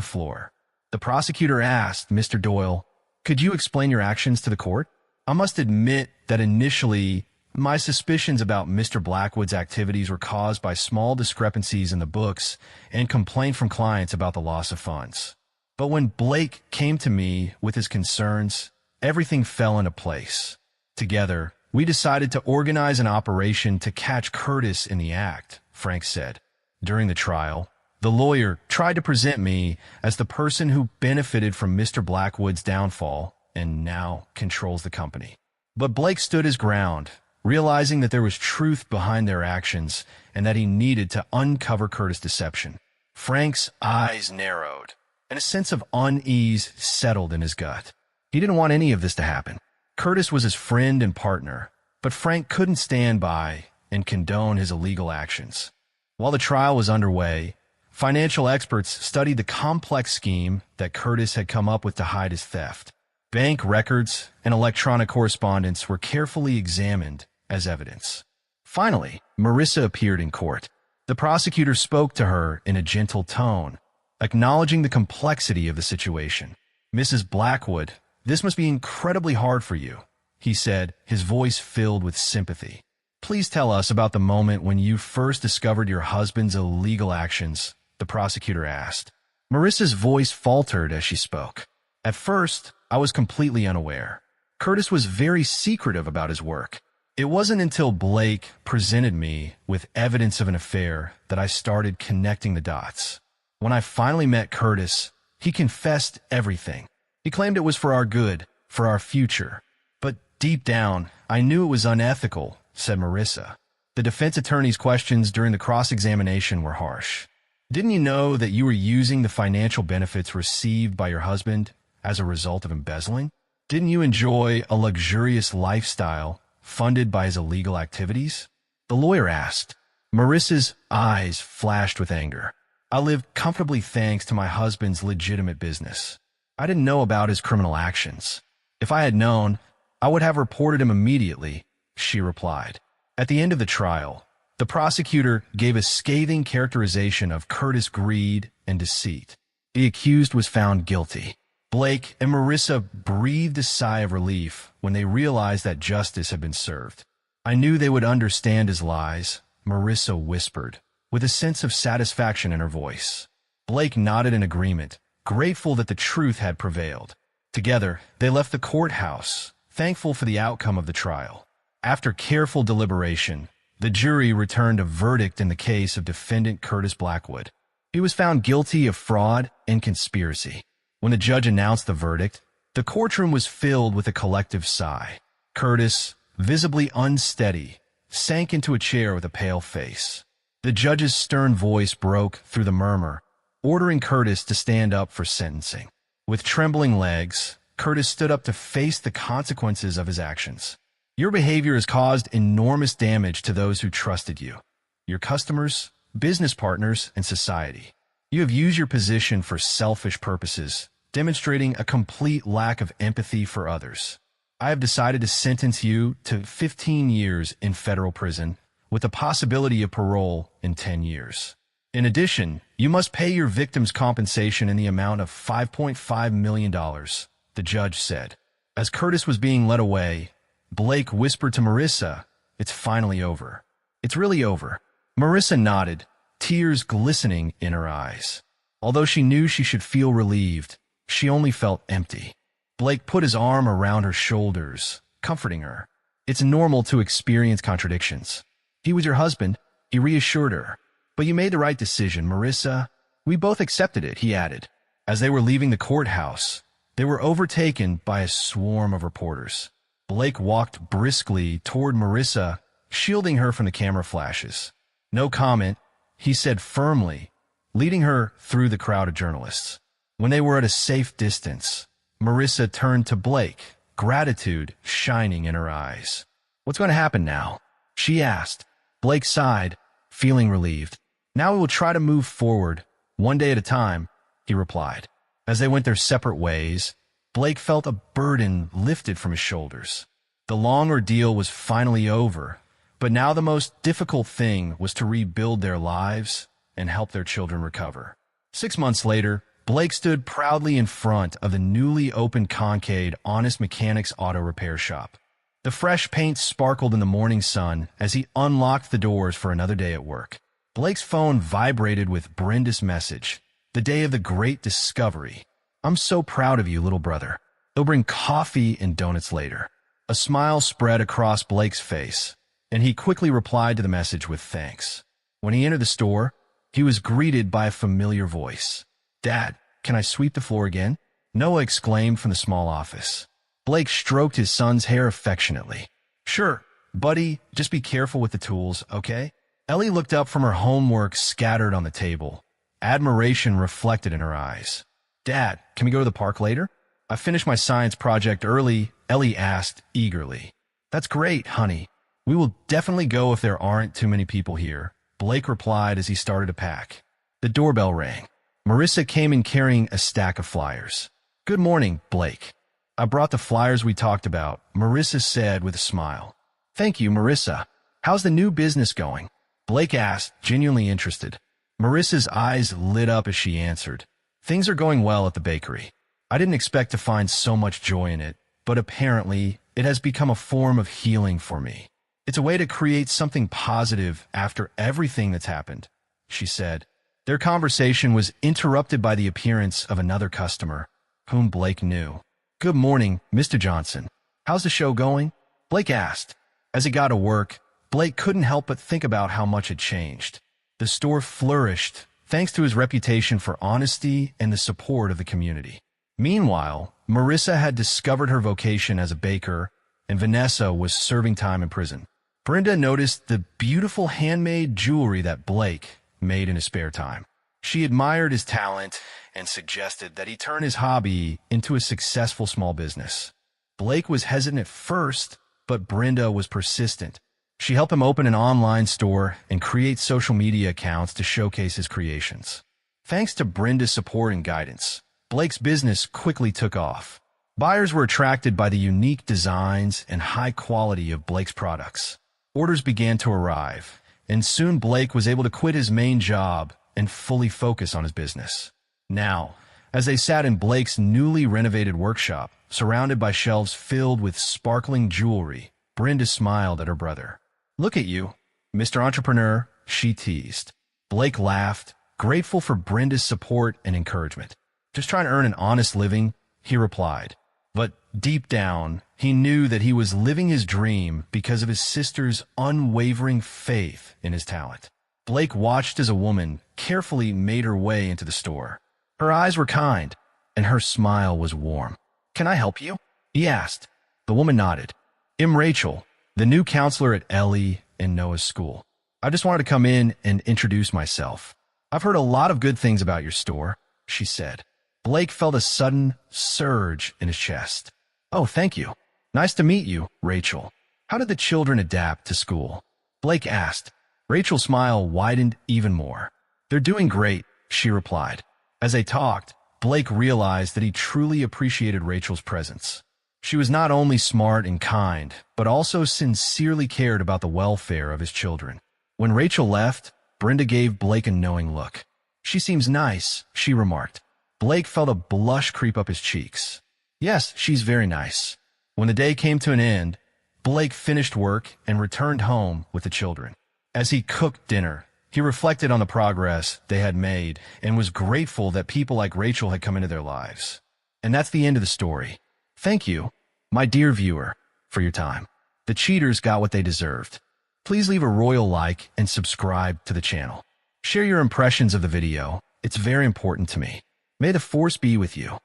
floor. The prosecutor asked Mr. Doyle, could you explain your actions to the court? I must admit that initially, my suspicions about Mr. Blackwood's activities were caused by small discrepancies in the books and complaint from clients about the loss of funds. But when Blake came to me with his concerns, everything fell into place. Together, we decided to organize an operation to catch Curtis in the act, Frank said. During the trial, the lawyer tried to present me as the person who benefited from Mr. Blackwood's downfall and now controls the company. But Blake stood his ground, realizing that there was truth behind their actions and that he needed to uncover Curtis' deception. Frank's eyes narrowed, and a sense of unease settled in his gut. He didn't want any of this to happen. Curtis was his friend and partner, but Frank couldn't stand by and condone his illegal actions. While the trial was underway, financial experts studied the complex scheme that Curtis had come up with to hide his theft. Bank records and electronic correspondence were carefully examined as evidence. Finally, Marissa appeared in court. The prosecutor spoke to her in a gentle tone, acknowledging the complexity of the situation. Mrs. Blackwood, this must be incredibly hard for you, he said, his voice filled with sympathy. Please tell us about the moment when you first discovered your husband's illegal actions, the prosecutor asked. Marissa's voice faltered as she spoke. At first, I was completely unaware. Curtis was very secretive about his work. It wasn't until Blake presented me with evidence of an affair that I started connecting the dots. When I finally met Curtis, he confessed everything. He claimed it was for our good, for our future. But deep down, I knew it was unethical, said Marissa. The defense attorney's questions during the cross-examination were harsh. Didn't you know that you were using the financial benefits received by your husband as a result of embezzling? Didn't you enjoy a luxurious lifestyle funded by his illegal activities? The lawyer asked. Marissa's eyes flashed with anger. I lived comfortably thanks to my husband's legitimate business. I didn't know about his criminal actions. If I had known, I would have reported him immediately, she replied. At the end of the trial, the prosecutor gave a scathing characterization of Curtis' greed and deceit. The accused was found guilty. Blake and Marissa breathed a sigh of relief when they realized that justice had been served. I knew they would understand his lies, Marissa whispered, with a sense of satisfaction in her voice. Blake nodded in agreement, grateful that the truth had prevailed. Together, they left the courthouse, thankful for the outcome of the trial. After careful deliberation, the jury returned a verdict in the case of defendant Curtis Blackwood. He was found guilty of fraud and conspiracy. When the judge announced the verdict, the courtroom was filled with a collective sigh. Curtis, visibly unsteady, sank into a chair with a pale face. The judge's stern voice broke through the murmur, ordering Curtis to stand up for sentencing. With trembling legs, Curtis stood up to face the consequences of his actions. Your behavior has caused enormous damage to those who trusted you, your customers, business partners, and society. You have used your position for selfish purposes, demonstrating a complete lack of empathy for others. I have decided to sentence you to 15 years in federal prison, with the possibility of parole in 10 years. In addition, you must pay your victims compensation in the amount of $5.5 million, the judge said. As Curtis was being led away, Blake whispered to Marissa, "It's finally over." "It's really over." Marissa nodded, tears glistening in her eyes. Although she knew she should feel relieved, she only felt empty. Blake put his arm around her shoulders, comforting her. "It's normal to experience contradictions. He was your husband," he reassured her. "But you made the right decision, Marissa. We both accepted it," he added. As they were leaving the courthouse, they were overtaken by a swarm of reporters. Blake walked briskly toward Marissa, shielding her from the camera flashes. "No comment," he said firmly, leading her through the crowd of journalists. When they were at a safe distance, Marissa turned to Blake, gratitude shining in her eyes. "What's going to happen now?" she asked. Blake sighed, feeling relieved. "Now we will try to move forward, one day at a time," he replied. As they went their separate ways, Blake felt a burden lifted from his shoulders. The long ordeal was finally over, but now the most difficult thing was to rebuild their lives and help their children recover. 6 months later, Blake stood proudly in front of the newly opened Concade Honest Mechanics Auto Repair Shop. The fresh paint sparkled in the morning sun as he unlocked the doors for another day at work. Blake's phone vibrated with Brenda's message, the day of the great discovery. "I'm so proud of you, little brother. They'll bring coffee and donuts later." A smile spread across Blake's face, and he quickly replied to the message with thanks. When he entered the store, he was greeted by a familiar voice. "Dad, can I sweep the floor again?" Noah exclaimed from the small office. Blake stroked his son's hair affectionately. "Sure, buddy, just be careful with the tools, okay?" Ellie looked up from her homework scattered on the table. Admiration reflected in her eyes. "Dad, can we go to the park later?" "I finished my science project early," Ellie asked eagerly. "That's great, honey. We will definitely go if there aren't too many people here," Blake replied as he started to pack. The doorbell rang. Marissa came in carrying a stack of flyers. "Good morning, Blake. I brought the flyers we talked about," Marissa said with a smile. "Thank you, Marissa. How's the new business going?" Blake asked, genuinely interested. Marissa's eyes lit up as she answered. "Things are going well at the bakery. I didn't expect to find so much joy in it, but apparently it has become a form of healing for me. It's a way to create something positive after everything that's happened," she said. Their conversation was interrupted by the appearance of another customer, whom Blake knew. "Good morning, Mr. Johnson. How's the show going?" Blake asked. As he got to work, Blake couldn't help but think about how much had changed. The store flourished, thanks to his reputation for honesty and the support of the community. Meanwhile, Marissa had discovered her vocation as a baker, and Vanessa was serving time in prison. Brenda noticed the beautiful handmade jewelry that Blake made in his spare time. She admired his talent and suggested that he turn his hobby into a successful small business. Blake was hesitant at first, but Brenda was persistent. She helped him open an online store and create social media accounts to showcase his creations. Thanks to Brenda's support and guidance, Blake's business quickly took off. Buyers were attracted by the unique designs and high quality of Blake's products. Orders began to arrive, and soon Blake was able to quit his main job and fully focus on his business. Now, as they sat in Blake's newly renovated workshop, surrounded by shelves filled with sparkling jewelry, Brenda smiled at her brother. "Look at you, Mr. Entrepreneur," she teased. Blake laughed, grateful for Brenda's support and encouragement. Just trying to earn an honest living, he replied. But deep down, he knew that he was living his dream because of his sister's unwavering faith in his talent. Blake watched as a woman carefully made her way into the store. Her eyes were kind, and her smile was warm. "Can I help you?" he asked. The woman nodded. "I'm Rachel, the new counselor at Ellie and Noah's school. I just wanted to come in and introduce myself. I've heard a lot of good things about your store," she said. Blake felt a sudden surge in his chest. "Oh, thank you. Nice to meet you, Rachel. How did the children adapt to school?" Blake asked. Rachel's smile widened even more. "They're doing great," she replied. As they talked, Blake realized that he truly appreciated Rachel's presence. She was not only smart and kind, but also sincerely cared about the welfare of his children. When Rachel left, Brenda gave Blake a knowing look. "She seems nice," she remarked. Blake felt a blush creep up his cheeks. "Yes, she's very nice." When the day came to an end, Blake finished work and returned home with the children. As he cooked dinner, he reflected on the progress they had made and was grateful that people like Rachel had come into their lives. And that's the end of the story. Thank you, my dear viewer, for your time. The cheaters got what they deserved. Please leave a royal like and subscribe to the channel. Share your impressions of the video. It's very important to me. May the force be with you.